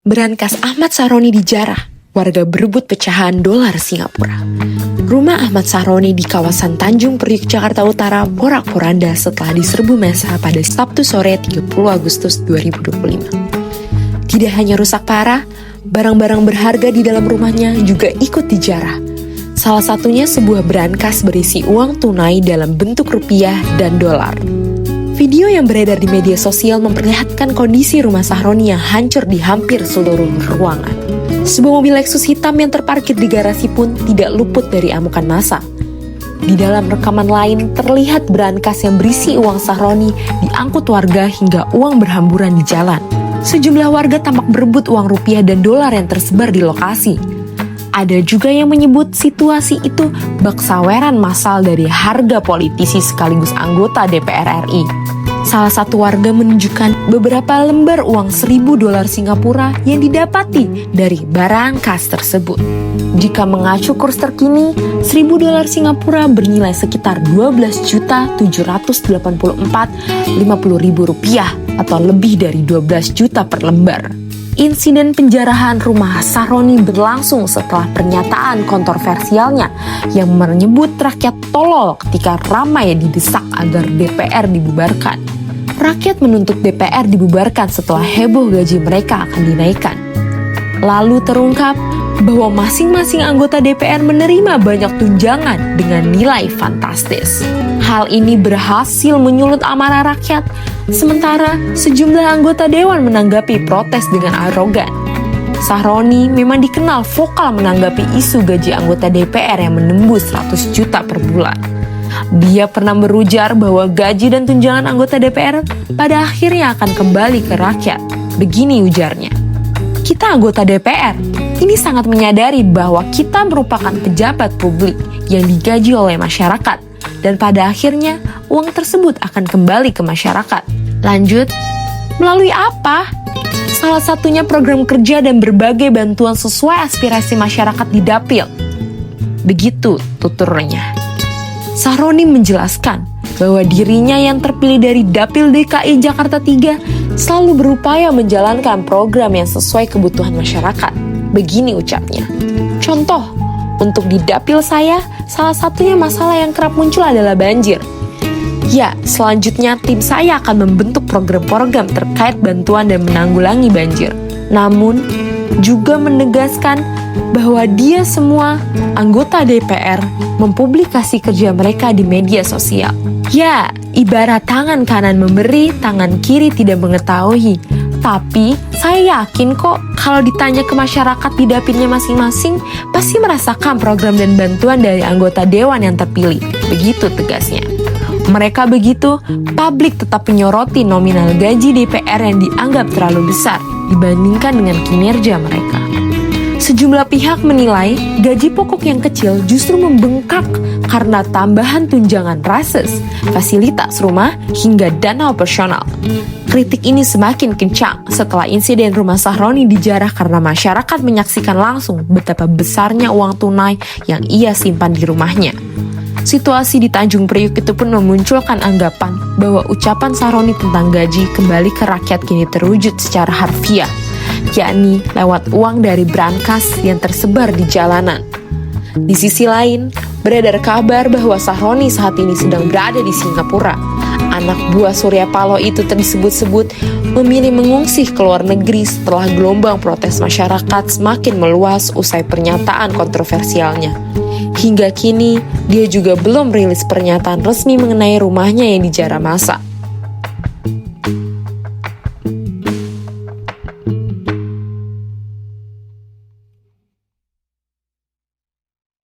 Brankas Ahmad Saroni dijarah, warga berebut pecahan dolar Singapura. Rumah Ahmad Saroni di kawasan Tanjung Priok, Jakarta Utara porak-poranda setelah diserbu massa pada Sabtu sore 30 Agustus 2025. Tidak hanya rusak parah, barang-barang berharga di dalam rumahnya juga ikut dijarah. Salah satunya sebuah brankas berisi uang tunai dalam bentuk rupiah dan dolar. Video yang beredar di media sosial memperlihatkan kondisi rumah Saroni yang hancur di hampir seluruh ruangan. Sebuah mobil Lexus hitam yang terparkir di garasi pun tidak luput dari amukan massa. Di dalam rekaman lain terlihat brankas yang berisi uang Saroni diangkut warga hingga uang berhamburan di jalan. Sejumlah warga tampak berebut uang rupiah dan dolar yang tersebar di lokasi. Ada juga yang menyebut situasi itu bak saweran massal dari harga politisi sekaligus anggota DPR RI. Salah satu warga menunjukkan beberapa lembar uang 1.000 dolar Singapura yang didapati dari brankas tersebut. Jika mengacu kurs terkini, 1.000 dolar Singapura bernilai sekitar 12.784.50.000 rupiah atau lebih dari 12 juta per lembar. Insiden penjarahan rumah Saroni berlangsung setelah pernyataan kontroversialnya yang menyebut rakyat tolol ketika ramai didesak agar DPR dibubarkan. Rakyat menuntut DPR dibubarkan setelah heboh gaji mereka akan dinaikkan. Lalu terungkap bahwa masing-masing anggota DPR menerima banyak tunjangan dengan nilai fantastis. Hal ini berhasil menyulut amarah rakyat, sementara sejumlah anggota dewan menanggapi protes dengan arogan. Saroni memang dikenal vokal menanggapi isu gaji anggota DPR yang menembus 100 juta per bulan. Dia pernah berujar bahwa gaji dan tunjangan anggota DPR pada akhirnya akan kembali ke rakyat. Begini ujarnya, "Kita anggota DPR, ini sangat menyadari bahwa kita merupakan pejabat publik yang digaji oleh masyarakat, dan pada akhirnya uang tersebut akan kembali ke masyarakat." Lanjut, melalui apa? Salah satunya program kerja dan berbagai bantuan sesuai aspirasi masyarakat di Dapil. Begitu tuturnya. Saroni menjelaskan bahwa dirinya yang terpilih dari Dapil DKI Jakarta 3 selalu berupaya menjalankan program yang sesuai kebutuhan masyarakat. Begini ucapnya, "Contoh, untuk di Dapil saya, salah satunya masalah yang kerap muncul adalah banjir. Ya, selanjutnya tim saya akan membentuk program-program terkait bantuan dan menanggulangi banjir." Namun, juga menegaskan bahwa dia semua anggota DPR mempublikasi kerja mereka di media sosial. Ya, ibarat tangan kanan memberi, tangan kiri tidak mengetahui. Tapi, saya yakin kok kalau ditanya ke masyarakat di dapilnya masing-masing, pasti merasakan program dan bantuan dari anggota dewan yang terpilih. Begitu tegasnya. Mereka begitu, publik tetap menyoroti nominal gaji DPR yang dianggap terlalu besar dibandingkan dengan kinerja mereka. Sejumlah pihak menilai gaji pokok yang kecil justru membengkak karena tambahan tunjangan rases, fasilitas rumah, hingga dana operasional. Kritik ini semakin kencang setelah insiden rumah Saroni dijarah karena masyarakat menyaksikan langsung betapa besarnya uang tunai yang ia simpan di rumahnya. Situasi di Tanjung Priok itu pun memunculkan anggapan bahwa ucapan Saroni tentang gaji kembali ke rakyat kini terwujud secara harfiah, yakni lewat uang dari brankas yang tersebar di jalanan. Di sisi lain, beredar kabar bahwa Saroni saat ini sedang berada di Singapura. Anak buah Surya Paloh itu disebut-sebut memilih mengungsi ke luar negeri setelah gelombang protes masyarakat semakin meluas usai pernyataan kontroversialnya. Hingga kini, dia juga belum rilis pernyataan resmi mengenai rumahnya yang dijarah massa.